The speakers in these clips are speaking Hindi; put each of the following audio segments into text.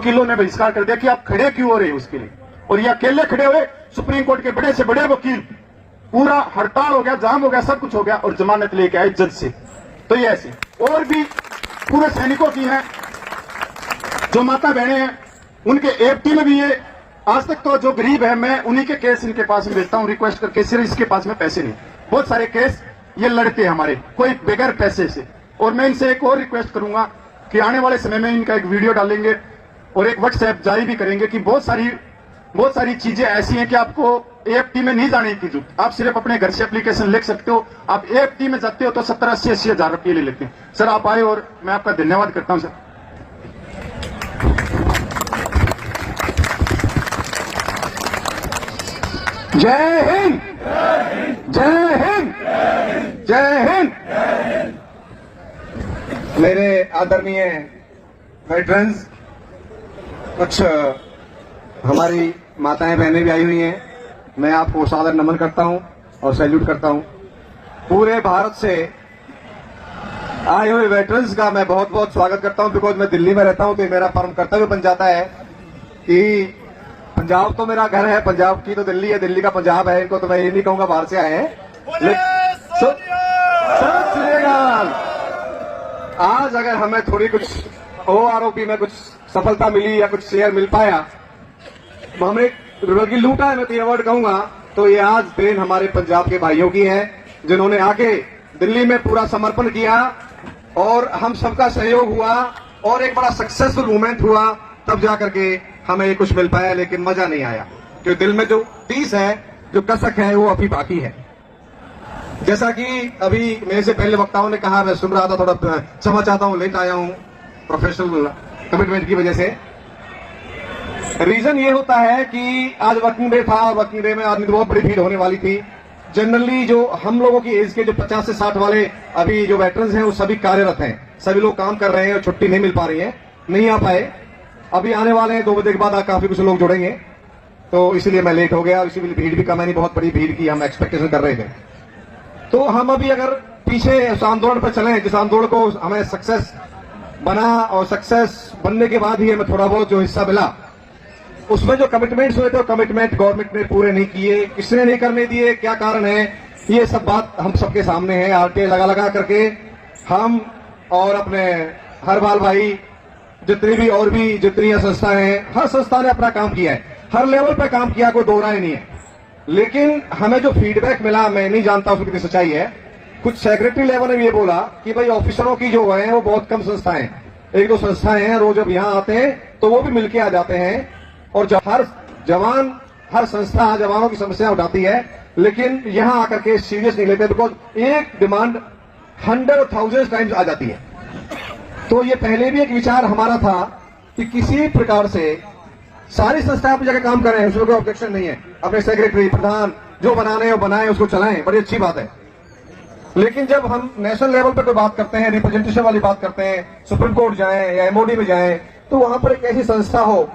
वकीलों ने बहिष्कार कर दिया कि आप खड़े क्यों हो रहे उसके लिए, और ये अकेले खड़े हुए। सुप्रीम कोर्ट के बड़े से बड़े वकील, पूरा हड़ताल हो गया, जाम हो गया, सब कुछ हो गया, और जमानत लेके आए जज से। तो ये ऐसे और भी पूरे सैनिकों की है, जो माता बहने हैं उनके एफटी में भी ये। आज तक तो जो गरीब है, मैं उन्हीं के केस इनके पास में भेजता हूं रिक्वेस्ट करके, सिर्फ इसके पास में पैसे नहीं, बहुत सारे केस ये लड़ते हैं हमारे, कोई बगैर पैसे से। और मैं इनसे एक और रिक्वेस्ट करूंगा कि आने वाले समय में इनका एक वीडियो डालेंगे और एक व्हाट्सएप जारी भी करेंगे कि बहुत सारी चीजें ऐसी हैं कि आपको एएफटी में नहीं जाने की जरूरत। आप सिर्फ अपने घर से एप्लीकेशन लिख सकते हो, आप एएफटी में जाते हो तो 70-80 हजार रुपये ले लेते हैं। सर आप आए और मैं आपका धन्यवाद करता हूं सर। जय हिंद, जय हिंद, जय हिंद। मेरे आदरणीय वेटरन्स, कुछ हमारी माताएं बहनें भी आई हुई हैं, मैं आपको सादर नमन करता हूं और सैल्यूट करता हूं। पूरे भारत से आए हुए वेटरन्स का मैं बहुत बहुत स्वागत करता हूं, बिकॉज मैं दिल्ली में रहता हूं, तो मेरा परम कर्तव्य बन जाता है कि पंजाब तो मेरा घर है, पंजाब की तो दिल्ली है, दिल्ली का पंजाब है, इनको तो मैं ये नहीं कहूंगा बाहर से आए हैं। आज अगर हमें थोड़ी कुछ ओआरओपी में कुछ सफलता मिली या कुछ शेयर मिल पाया, हमने रुड़की लूटा है, मैं तो ये वर्ड कहूंगा, तो ये आज देन हमारे पंजाब के भाइयों की है, जिन्होंने आके दिल्ली में पूरा समर्पण किया और हम सबका सहयोग हुआ और एक बड़ा सक्सेसफुल मूवमेंट हुआ, तब जाकर के हमें ये कुछ मिल पाया। लेकिन मजा नहीं आया, क्योंकि दिल में जो टीस है, जो कसक है, वो अभी बाकी है। जैसा कि अभी मेरे से पहले वक्ताओं ने कहा, मैं सुन रहा था, थोड़ा क्षमा चाहता हूं, लेट आया हूं प्रोफेशनल कमिटमेंट की वजह से। रीजन ये होता है कि आज वर्किंग डे था और वर्किंग डे में आदमी बहुत बड़ी भीड़ होने वाली थी। जनरली जो हम लोगों की एज के जो 50 से 60 वाले अभी जो वेटरन्स हैं, वो सभी कार्यरत हैं, सभी लोग काम कर रहे हैं और छुट्टी नहीं मिल पा रही है, नहीं आ पाए। अभी आने वाले हैं 2 बजे के बाद काफी कुछ लोग जुड़ेंगे, तो इसलिए मैं लेट हो गया और इसीलिए भीड़ भी कम है, नहीं बहुत बड़ी भीड़ की हम एक्सपेक्टेशन कर रहे थे। तो हम अभी अगर पीछे उस आंदोलन पर चलें, जिस आंदोलन को हमें सक्सेस बना और सक्सेस बनने के बाद ही हमें थोड़ा बहुत जो हिस्सा मिला, उसमें जो कमिटमेंट्स हुए थे, कमिटमेंट गवर्नमेंट ने पूरे नहीं किए। किसने नहीं करने दिए, क्या कारण है, ये सब बात हम सबके सामने है। आरटीआई लगा करके हम और अपने हरबाल भाई, जितनी भी और भी जितनी संस्थाएं हैं, हर संस्था ने अपना काम किया है, हर लेवल पर काम किया, कोई दो राय नहीं है। लेकिन हमें जो फीडबैक मिला, मैं नहीं जानता उसकी कितनी सच्चाई है, कुछ सेक्रेटरी लेवल ने भी ये बोला कि भाई ऑफिसरों की जो है वो बहुत कम संस्थाएं, 1-2 संस्थाएं हैं, रोज जब यहाँ आते हैं तो वो भी मिलके आ जाते हैं, और जब हर जवान, हर संस्था जवानों की समस्या उठाती है, लेकिन यहां आकर के सीरियस नहीं लेते, बिकॉज एक डिमांड 100,000 टाइम्स आ जाती है। तो ये पहले भी एक विचार हमारा था कि किसी प्रकार से सारी संस्थाएं अपनी जगह काम कर रहे हैं, उसमें कोई ऑब्जेक्शन नहीं है, अपने सेक्रेटरी प्रधान जो बनाने हैं वो बनाए, उसको चलाएं, बड़ी अच्छी बात है। लेकिन जब हम नेशनल लेवल पर कोई बात करते हैं, रिप्रेजेंटेशन वाली बात करते हैं, सुप्रीम कोर्ट जाएं या एमओडी में जाएं, तो वहां पर एक ऐसी संस्था हो,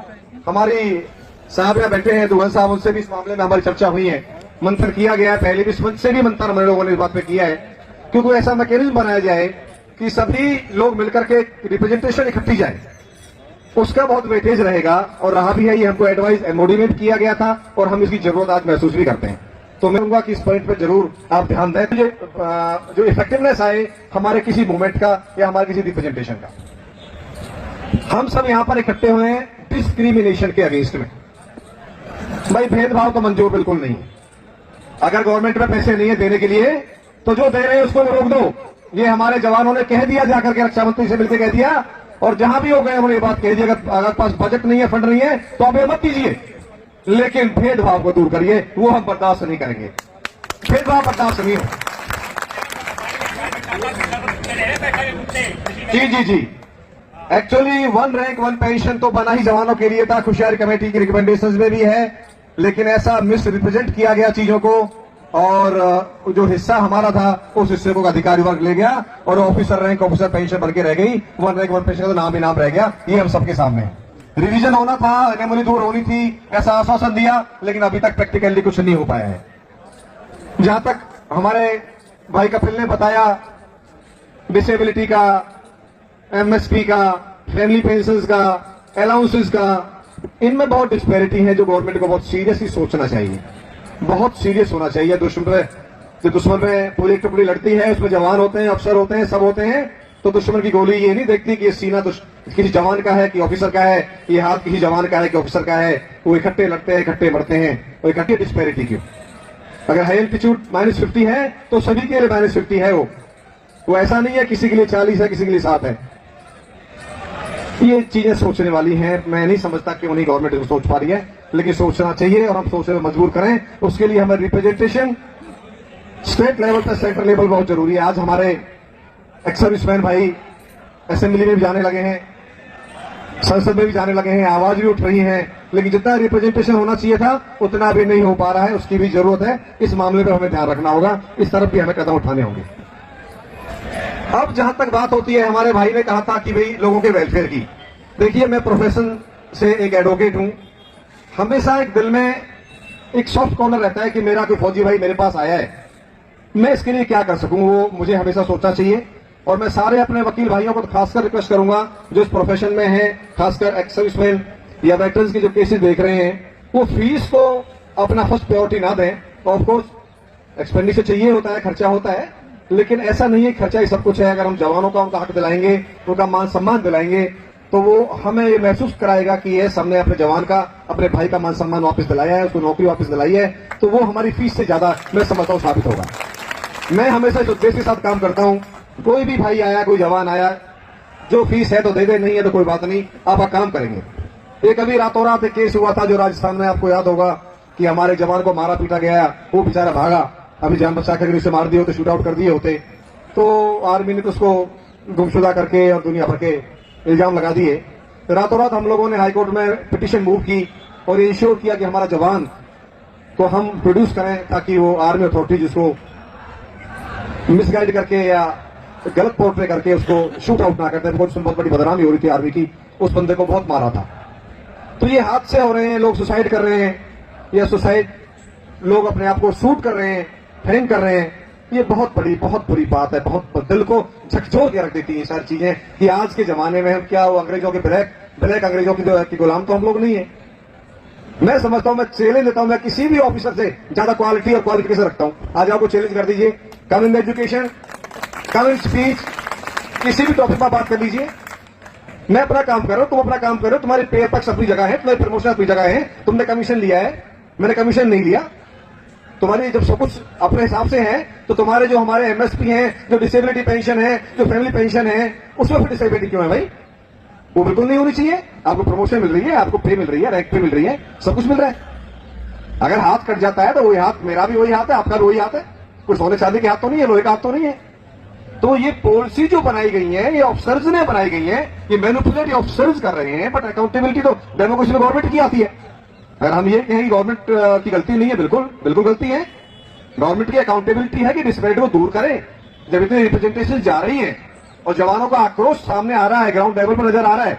हमारी साहब यहाँ बैठे हैं दुहन साहब, उनसे भी इस मामले में हमारी चर्चा हुई है, मंथन किया गया है, पहले भी इस मंच से भी मंथन हम लोगों ने इस बात पे किया है, क्योंकि ऐसा मैकेनिज्म बनाया जाए कि सभी लोग मिलकर के रिप्रेजेंटेशन इकट्ठी जाए, उसका बहुत वेटेज रहेगा। और रहा भी है, ये हमको एडवाइस एमओडी में भी किया गया था और हम इसकी जरूरत आज महसूस भी करते हैं। तो मैं कहूंगा कि इस पॉइंट पर जरूर आप ध्यान दें, जो इफेक्टिवनेस आए हमारे किसी मूवमेंट का या हमारे किसी रिप्रेजेंटेशन का। हम सब यहाँ पर इकट्ठे हुए हैं डिस्क्रिमिनेशन के अगेंस्ट में। भाई भेदभाव तो मंजूर बिल्कुल नहीं। अगर गवर्नमेंट में पैसे नहीं है देने के लिए, तो जो दे रहे हैं उसको रोक दो। ये हमारे जवानों ने कह दिया, जाकर के रक्षा मंत्री से मिलकर कह दिया, और जहां भी हो गए उन्होंने ये बात कह दी, अगर पास बजट नहीं है, फंड नहीं है, तो आप ये मत कीजिए, लेकिन भेदभाव को दूर करिए, वो हम बर्दाश्त नहीं करेंगे। भेदभाव बर्दाश्त नहीं हो। जी एक्चुअली 1 रैंक 1 पेंशन तो बना ही जवानों के लिए था, खुशियारी कमेटी की रिकमेंडेशंस में भी है, लेकिन ऐसा मिस रिप्रेजेंट किया गया चीजों को, और जो हिस्सा हमारा था उस हिस्से को अधिकारी वर्ग ले गया और ऑफिसर रैंक ऑफिसर पेंशन बन के रह गई। 1 रैंक 1 पेंशन का तो नाम ही नाम रह गया। ये हम सबके सामने है। रिवीजन होना था, एनेमली दूर होनी थी, ऐसा आश्वासन दिया, लेकिन अभी तक प्रैक्टिकली कुछ नहीं हो पाया है। जहां तक हमारे भाई कपिल ने बताया डिसेबिलिटी का, एमएसपी का, फैमिली पेंशन का, अलाउंसेस का, इनमें बहुत डिस्पैरिटी है जो गवर्नमेंट को बहुत सीरियसली सोचना चाहिए, बहुत सीरियस होना चाहिए। दुश्मन में पूरी एक टुकड़ी लड़ती है, उसमें जवान होते हैं, अफसर होते हैं, सब होते हैं, तो दुश्मन की गोली ये नहीं देखती कि ये सीना किसी जवान का है कि ऑफिसर का है, ये हाथ किसी जवान का है कि ऑफिसर का है। वो इकट्ठे लड़ते हैं, इकट्ठे मरते हैं। वो इकट्ठी डिस्पैरिटी क्यों? अगर हाई एल्टीट्यूड -50 है तो सभी के लिए -50 है। वो ऐसा नहीं है किसी के लिए 40 है, किसी के लिए 7 है। ये चीजें सोचने वाली हैं। मैं नहीं समझता कि उन्हीं गवर्नमेंट सोच पा रही है, लेकिन सोचना चाहिए और हम सोचने में मजबूर करें। उसके लिए हमें रिप्रेजेंटेशन स्टेट लेवल पर, सेंट्रल लेवल बहुत जरूरी है। आज हमारे एक्स सर्विसमैन भाई असेंबली में भी जाने लगे हैं, संसद में भी जाने लगे हैं, आवाज भी उठ रही है, लेकिन जितना रिप्रेजेंटेशन होना चाहिए था उतना भी नहीं हो पा रहा है। उसकी भी जरूरत है। इस मामले पर हमें ध्यान रखना होगा, इस तरफ भी हमें कदम उठाने होंगे। अब जहां तक बात होती है, हमारे भाई ने कहा था कि भाई लोगों के वेलफेयर की। देखिए, मैं प्रोफेशन से एक एडवोकेट हूं। हमेशा एक दिल में एक सॉफ्ट कॉर्नर रहता है कि मेरा कोई फौजी भाई मेरे पास आया है, मैं इसके लिए क्या कर सकूं, वो मुझे हमेशा सोचना चाहिए। और मैं सारे अपने वकील भाइयों को खासकर रिक्वेस्ट करूंगा जो इस प्रोफेशन में हैं, खासकर एक्स सर्विसमैन या वेटरन्स के जो केसेस देख रहे हैं, वो फीस को अपना फर्स्ट प्रायोरिटी ना दें। ऑफकोर्स एक्सपेंडिचर चाहिए होता है, खर्चा होता है, लेकिन ऐसा नहीं है खर्चा ही सब कुछ है। अगर हम जवानों का उनका हक दिलाएंगे, उनका मान सम्मान दिलाएंगे, तो वो हमें ये महसूस कराएगा कि ये हमने अपने जवान का, अपने भाई का मान सम्मान वापस दिलाया है, उसको नौकरी वापस दिलाई है, तो वो हमारी फीस से ज्यादा मैं समझता हूं साबित होगा। मैं हमेशा इस उद्देश्य के साथ काम करता हूं। कोई भी भाई आया, कोई जवान आया, जो फीस है तो दे दे, नहीं है तो कोई बात नहीं, आप काम करेंगे। एक अभी रातों रात एक केस हुआ था जो राजस्थान में, आपको याद होगा कि हमारे जवान को मारा पीटा गया, वो बेचारा भागा। अभी जान बचा कर उसे मार दिए होते, शूट आउट कर दिए होते, तो आर्मी ने तो उसको गुमशुदा करके और दुनिया भर के इल्जाम लगा दिए। रातों रात हम लोगों ने हाईकोर्ट में पिटीशन मूव की और ये इंश्योर किया कि हमारा जवान को हम प्रोड्यूस करें, ताकि वो आर्मी अथॉरिटी जिसको मिसगाइड करके या गलत पोर्ट्रे करके उसको शूट आउट ना करते। उसमें बहुत बड़ी बदनामी हो रही थी आर्मी की, उस बंदे को बहुत मारा था। तो ये हादसे हो रहे हैं, लोग सुसाइड कर रहे हैं, या सुसाइड लोग अपने आप को शूट कर रहे हैं, हैंग कर रहे हैं। ये बहुत बुरी बात है, बहुत दिल को झकझोर के रख देती है सारी चीजें कि आज के जमाने में हम क्या, वो अंग्रेजों के ब्लैक अंग्रेजों की गुलाम तो हम लोग नहीं है। मैं समझता हूं, मैं चैलेंज देता हूं, मैं किसी भी ऑफिसर से ज्यादा क्वालिटी और क्वालिफिकेशन रखता हूं। आज आपको चैलेंज कर दीजिए, कम in education, come in speech, किसी भी टॉपिक पर बात कर लीजिए। मैं अपना काम कर रहा हूं, तुम अपना काम कर रहे हो, तुम्हारी पे पक्ष अपनी जगह है, तुम्हारी प्रमोशन अपनी जगह है, तुमने कमीशन लिया है, मैंने कमीशन नहीं लिया। तुम्हारी जब सब कुछ अपने हिसाब से है, तो तुम्हारे जो हमारे एमएसपी हैं, जो डिसेबिलिटी पेंशन है, जो फैमिली पेंशन है, उसमें फिर डिसेबिलिटी क्यों है भाई? वो बिल्कुल नहीं होनी चाहिए। आपको प्रमोशन मिल रही है, आपको पे मिल रही है, रैंक पे मिल रही है, सब कुछ मिल रहा है। अगर हाथ कट जाता है तो वही हाथ, मेरा भी वही हाथ है, आपका भी वही हाथ है, कुछ सोने चांदी के हाथ तो नहीं है, लोहे का हाथ तो नहीं है। तो ये पॉलिसी जो बनाई गई है, ये ऑफिसर्स ने बनाई गई है, ये मैनिपुलेट ऑफिसर्स कर रहे हैं, बट अकाउंटेबिलिटी तो डेमोक्रेसी में गवर्नमेंट की आती है। अगर हम ये कहें गवर्नमेंट की गलती नहीं है, बिल्कुल गलती है। गवर्नमेंट की अकाउंटेबिलिटी है कि डिस्पैरिटी को दूर करें। जब इतनी रिप्रेजेंटेशन जा रही है और जवानों का आक्रोश सामने आ रहा है, ग्राउंड लेवल पर नजर आ रहा है।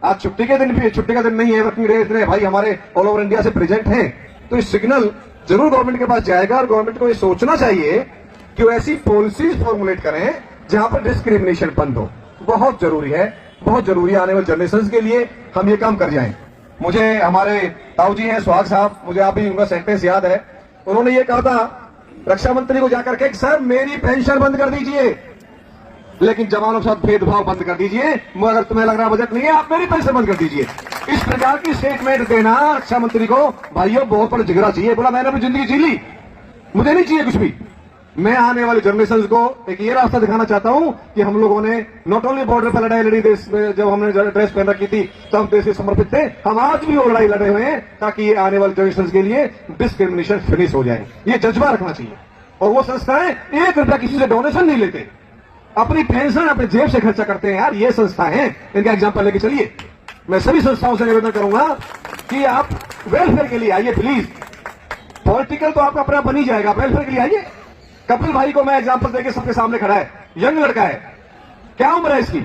आज छुट्टी के दिन भी, छुट्टी का दिन नहीं है, वर्किंग डे, इतने भाई हमारे ऑल ओवर इंडिया से प्रेजेंट हैं, तो ये सिग्नल जरूर गवर्नमेंट के पास जाएगा। और गवर्नमेंट को ये सोचना चाहिए कि वो ऐसी पॉलिसीज फॉर्मुलेट करें जहां पर डिस्क्रिमिनेशन बंद हो। बहुत जरूरी है, बहुत जरूरी है। आने वाले जनरेशन के लिए हम ये काम कर जाएं। मुझे हमारे ताऊ जी हैं सुहाग साहब, मुझे आप भी उनका सेंटेंस याद है। उन्होंने ये कहा था रक्षा मंत्री को जाकर के, सर मेरी पेंशन बंद कर दीजिए, लेकिन जवानों के साथ भेदभाव बंद कर दीजिए। अगर तुम्हें लग रहा बजट नहीं है, आप मेरी पेंशन बंद कर दीजिए। इस प्रकार की स्टेटमेंट देना रक्षा मंत्री को, भाइयों बहुत बड़ा जिगरा चाहिए। बोला मैंने अपनी जिंदगी जी ली, मुझे नहीं चाहिए कुछ भी। मैं आने वाली जनरेशन को एक ये रास्ता दिखाना चाहता हूं कि हम लोगों ने नॉट ओनली बॉर्डर पर लड़ाई लड़ी, देश में जब हमने ड्रेस पहन रखी थी तब हम देश के समर्पित थे, हम आज भी वो लड़ाई लड़े हुए हैं, ताकि ये आने वाली जनरेशन के लिए डिस्क्रिमिनेशन फिनिश हो जाए। ये जज्बा रखना चाहिए। और वो संस्थाएं 1 रुपया किसी से डोनेशन नहीं लेते, अपनी पेंशन अपने जेब से खर्चा करते हैं। यार ये संस्था है, इनका एग्जाम्पल लेके चलिए। मैं सभी संस्थाओं से निवेदन करूंगा कि आप वेलफेयर के लिए आइए प्लीज। पॉलिटिकल तो आपका अपना बन ही जाएगा, वेलफेयर के लिए आइए। कपिल भाई को मैं एग्जाम्पल देके सबके सामने खड़ा है, यंग लड़का है, क्या उम्र है इसकी,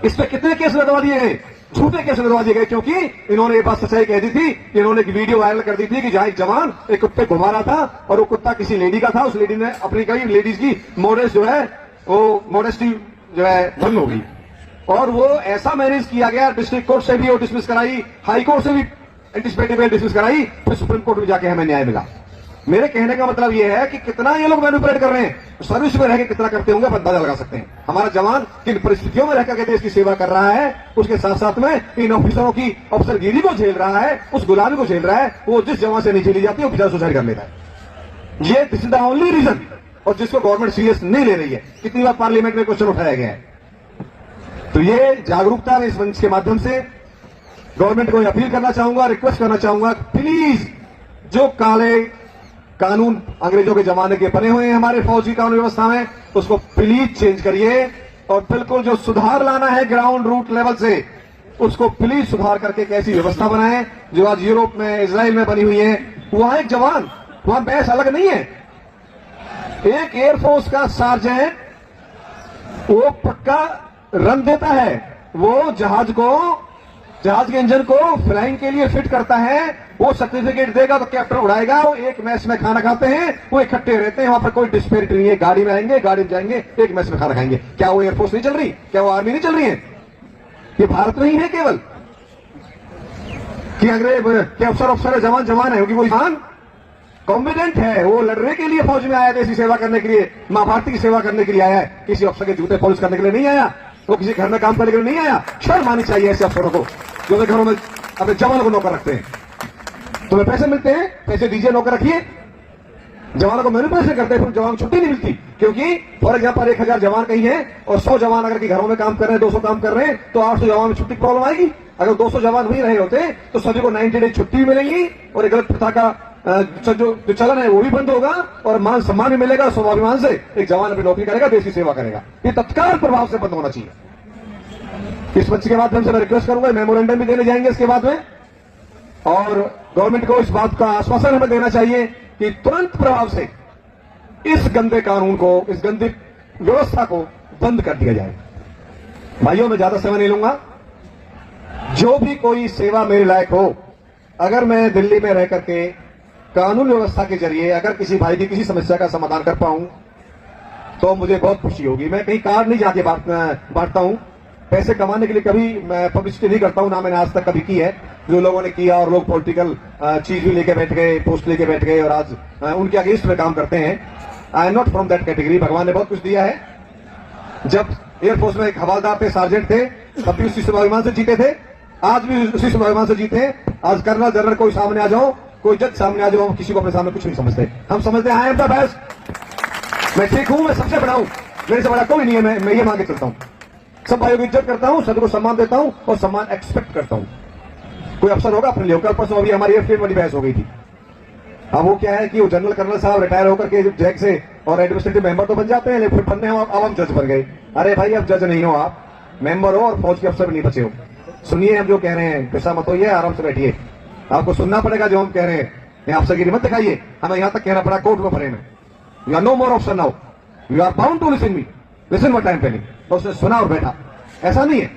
इस पे कितने केस लगवा दिए गए, झूठे केस लगवा दिए गए, क्योंकि इन्होंने ये बात सच्चाई कह दी थी। इन्होंने एक वीडियो वायरल कर दी थी कि जहां एक जवान एक कुत्ते घुमा रहा था और वो कुत्ता किसी लेडी का था, उस लेडी ने अपनी कई लेडीज की मॉडेस्ट जो है वो मॉडेस्टी जो है भंग हो गई। और वो ऐसा मैनेज किया गया, डिस्ट्रिक्ट कोर्ट से भी वो डिसमिस कराई, हाई कोर्ट से भी एंटिसिपेटरी बेल डिसमिस कराई, फिर सुप्रीम कोर्ट में जाके हमें न्याय मिला। मेरे कहने का मतलब यह है कि कितना ये लोग मैनिपुलेट कर रहे हैं, सर्विस में रहकर कितना करते होंगे आप अंदाजा लगा सकते हैं। हमारा जवान किन परिस्थितियों में रहकर के देश की सेवा कर रहा है, उसके साथ साथ में इन ऑफिसरों की अफसरगिरी को झेल रहा है, उस गुलामी को झेल रहा है। वो जिस जवान से नहीं झेली जाती है वो बेचारा सुसाइड कर लेता है। ये this is the only reason, और जिसको गवर्नमेंट सीरियस नहीं ले रही है। कितनी बार पार्लियामेंट में क्वेश्चन उठाया गया है। तो ये जागरूकता में इस मंच के माध्यम से गवर्नमेंट को अपील करना चाहूंगा, रिक्वेस्ट करना चाहूंगा, प्लीज जो काले कानून अंग्रेजों के जमाने के बने हुए हैं हमारे फौजी कानून व्यवस्था में, उसको प्लीज चेंज करिए, और बिल्कुल जो सुधार लाना है ग्राउंड रूट लेवल से, उसको प्लीज सुधार करके एक ऐसी व्यवस्था बनाएं जो आज यूरोप में, इजराइल में बनी हुई है। वहां एक जवान, वहां बहस अलग नहीं है। एक एयरफोर्स का सार्जेंट वो पक्का रन देता है, वो जहाज के इंजन को फ्लाइंग के लिए फिट करता है, वो सर्टिफिकेट देगा तो कैप्टन उड़ाएगा। वो एक मैच में खाना खाते हैं, वो इकट्ठे रहते हैं, वहां पर कोई डिस्पेरिटी नहीं है। गाड़ी में आएंगे, गाड़ी में जाएंगे, एक मैच में खाना खाएंगे। क्या वो एयरफोर्स नहीं चल रही? क्या वो आर्मी नहीं चल रही है? ये भारत नहीं है केवल कि अंग्रेज क्या अफसर जवान है, क्योंकि वो इंसान कॉम्पिटेंट है, वो लड़ने के लिए फौज में आया, देश की सेवा करने के लिए, मां भारती की सेवा करने के लिए आया है। किसी अफसर के जूते पॉलिश करने के लिए नहीं आया, वो किसी घर में काम करने के लिए नहीं आया। शर्म आनी चाहिए ऐसे अफसरों को जो अपने घरों में अपने जवानों को नौकर रखते हैं। तुम्हें पैसे मिलते हैं, पैसे दीजिए, नौकर रखिए। जवानों को मैनिपुलेशन करते हैं, फिर जवान को छुट्टी नहीं मिलती, क्योंकि फॉर एग्जाम्पल 1000 जवान कहीं है और 100 जवान अगर कि घरों में काम कर रहे हैं, 200 काम कर रहे हैं, तो 800 जवान में छुट्टी प्रॉब्लम आएगी। अगर 200 जवान नहीं रहे होते तो सभी को 90 डेज छुट्टी मिलेंगी, और एक गलत प्रथा का जो चलन है वो भी बंद होगा, और मान सम्मान भी मिलेगा। स्वाभिमान से एक जवान अपनी नौकरी करेगा, देश की सेवा करेगा। ये तत्काल प्रभाव से बंद होना चाहिए। इस मंच के माध्यम से मैं रिक्वेस्ट करूंगा, मेमोरेंडम भी देने जाएंगे इसके बाद में, और गवर्नमेंट को इस बात का आश्वासन हमें देना चाहिए कि तुरंत प्रभाव से इस गंदे कानून को, इस गंदी व्यवस्था को बंद कर दिया जाए। भाइयों, मैं ज्यादा समय नहीं लूंगा। जो भी कोई सेवा मेरे लायक हो, अगर मैं दिल्ली में रह करके कानून व्यवस्था के जरिए अगर किसी भाई की किसी समस्या का समाधान कर पाऊं तो मुझे बहुत खुशी होगी। मैं कहीं कार्ड नहीं जाके बांटता हूं, पैसे कमाने के लिए कभी मैं पब्लिसिटी नहीं करता हूं, ना मैंने आज तक कभी की है। जो लोगों ने किया, और लोग पॉलिटिकल चीज भी लेके बैठ गए, पोस्ट लेके बैठ गए, और आज उनके अगेंस्ट में काम करते हैं। I am not from that category. भगवान ने बहुत कुछ दिया है। जब एयरफोर्स में एक हवालदार थे, सार्जेंट थे, तब भी उसी स्वाभिमान से जीते थे, आज भी उसी स्वाभिमान से जीते हैं। आज कर्नल जनरल कोई सामने आ जाओ, कोई जज सामने आ जाओ, हम किसी को अपने सामने कुछ नहीं समझते। हम समझते हैं आई एम द बेस्ट, मैं ठीक हूं, मैं सबसे बड़ा हूं, मेरे से बड़ा कोई नहीं है। मैं ये मान के चलता हूं, सब भाइयों की इज्जत करता हूं, सबको सम्मान देता हूं, और सम्मान एक्सपेक्ट करता हूं। कोई अफसर होगा अपने लिए। कल परसों अभी हमारी एयरफील्ड वाली बहस हो गई थी। अब वो क्या है कि वो जनरल कर्नल साहब रिटायर होकर के जैक से और एडमिनिस्ट्रेटिव मेंबर तो बन जाते हैं, लेकिन फिर बनने हम जज बन गए। अरे भाई, अब जज नहीं हो, आप मेंबर हो और फौज के अफसर भी नहीं बचे हो। सुनिए हम जो कह रहे हैं, गुस्सा मत होइए, आराम से बैठिए। आपको सुनना पड़ेगा जो हम कह रहे हैं। यहाँ अफसरगिरी मत दिखाइए, हमें यहां तक कहना पड़ा कोर्ट में पड़े में। You are no more option now, you are bound to listen me, listen what I am telling. तो उसने सुना और बैठा। ऐसा नहीं है।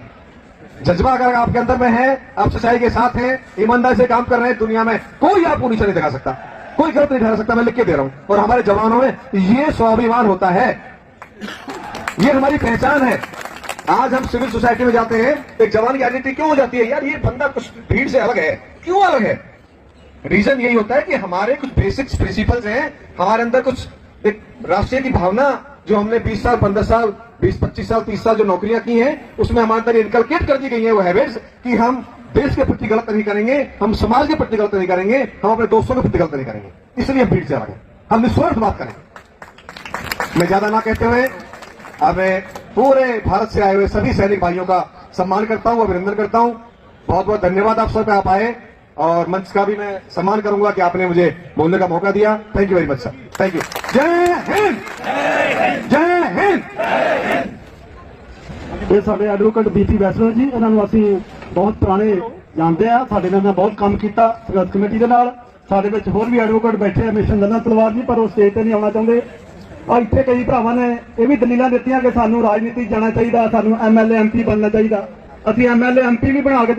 जज्बा अगर आपके अंदर में है, आप सच्चाई के साथ हैं, ईमानदारी से काम कर रहे हैं, दुनिया में कोई आपको नीचे नहीं दिखा सकता, कोई गलत नहीं ठहरा सकता। मैं लिख के दे रहा हूं। और हमारे जवानों में ये स्वाभिमान होता है, ये हमारी पहचान है। आज हम सिविल सोसाइटी में जाते हैं, एक जवान की आइडेंटिटी क्यों हो जाती है? यार, ये बंदा कुछ भीड़ से अलग है। क्यों अलग है? रीजन यही होता है कि हमारे कुछ बेसिक्स प्रिंसिपल्स हैं, हमारे अंदर कुछ एक राष्ट्रीय की भावना, जो हमने 20 साल 15 साल 20-25 साल 30 साल जो नौकरियां की हैं, उसमें हमारे अंदर इनकलकेट कर दी गई है वो हैबिट्स कि हम देश के प्रति गलत नहीं करेंगे, हम समाज के प्रति गलत नहीं करेंगे, हम अपने दोस्तों के प्रति गलत नहीं करेंगे। इसलिए हम भीड़ से अलग हैं, हम निस्वार्थ बात करें। मैं ज्यादा ना कहते हुए अब मैं पूरे भारत से आए हुए सभी सैनिक भाइयों का सम्मान करता हूं, अभिनंदन करता हूं। बहुत बहुत धन्यवाद आप सब आप आए, और मंच का भी मैं सम्मान करूंगा कि आपने मुझे बोलने का मौका दिया। Thank you very much sir, thank you. जय हिंद, जय हिंद। ਇਹ ਸਾਡੇ ਐਡਵੋਕੇਟ ਬੀਪੀ ਵੈਸਲਰ ਜੀ, ਇਹਨਾਂ ਨੂੰ ਅਸੀਂ ਬਹੁਤ ਪੁਰਾਣੇ ਜਾਣਦੇ ਆ। ਸਾਡੇ ਨਾਲ ਬਹੁਤ ਕੰਮ ਕੀਤਾ ਸੰਘਰਸ਼ ਕਮੇਟੀ ਦੇ ਨਾਲ। ਸਾਡੇ ਵਿੱਚ ਹੋਰ ਵੀ ਐਡਵੋਕੇਟ ਬੈਠੇ ਆ, ਮਿਸ਼ਨ ਗੰਨਾ ਤਲਵਾਰ ਜੀ, ਪਰ ਉਹ ਸਟੇਜ ਤੇ ਨਹੀਂ ਆਉਣਾ ਚਾਹੁੰਦੇ। ਆ ਇੱਥੇ ਕਈ ਭਰਾਵਾਂ ਨੇ ਇਹ ਵੀ ਦਲੀਲਾਂ ਦਿੱਤੀਆਂ ਕਿ ਸਾਨੂੰ ਰਾਜਨੀਤੀ ਜਾਣਾ ਚਾਹੀਦਾ, ਸਾਨੂੰ MLA MP ਬਣਨਾ ਚਾਹੀਦਾ। ਅਸੀਂ MLA MP ਵੀ ਬਣਾ ਕੇ